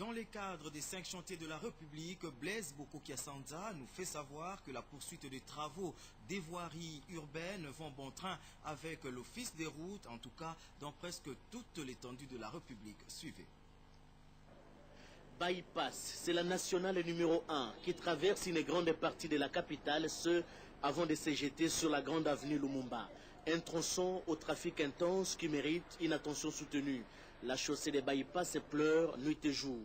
Dans les cadres des 5 chantiers de la République, Blaise Boko-Kiasanza nous fait savoir que la poursuite des travaux des voiries urbaines vont bon train avec l'Office des routes, en tout cas dans presque toute l'étendue de la République. Suivez. Bypass, c'est la nationale numéro 1 qui traverse une grande partie de la capitale, ce avant de se jeter sur la grande avenue Lumumba. Un tronçon au trafic intense qui mérite une attention soutenue. La chaussée des bypass pleure nuit et jour.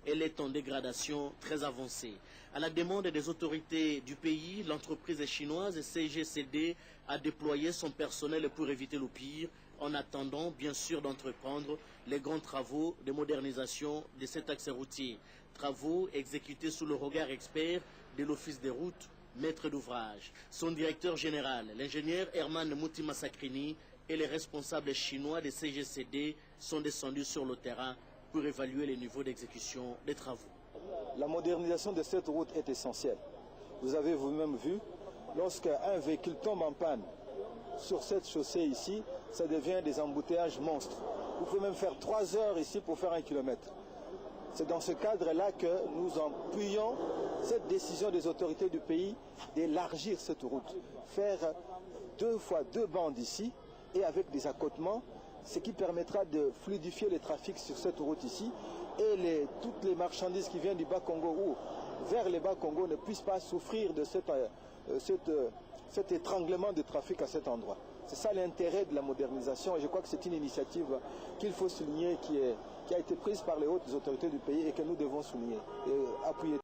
Elle est en dégradation très avancée. À la demande des autorités du pays, l'entreprise chinoise CGCD a déployé son personnel pour éviter le pire, en attendant bien sûr d'entreprendre les grands travaux de modernisation de cet axe routier. Travaux exécutés sous le regard expert de l'Office des routes, maître d'ouvrage. Son directeur général, l'ingénieur Herman Moutima Sakrini, et les responsables chinois des CGCD sont descendus sur le terrain pour évaluer les niveaux d'exécution des travaux. La modernisation de cette route est essentielle. Vous avez vous-même vu, lorsqu'un véhicule tombe en panne sur cette chaussée ici, ça devient des embouteillages monstres. Vous pouvez même faire 3 heures ici pour faire 1 kilomètre. C'est dans ce cadre-là que nous appuyons cette décision des autorités du pays d'élargir cette route. Faire 2 fois 2 bandes ici et avec des accotements, ce qui permettra de fluidifier le trafic sur cette route ici et toutes les marchandises qui viennent du Bas-Congo ou vers le Bas-Congo ne puissent pas souffrir de cet étranglement de trafic à cet endroit. C'est ça l'intérêt de la modernisation et je crois que c'est une initiative qu'il faut souligner qui a été prise par les hautes autorités du pays et que nous devons souligner et appuyer.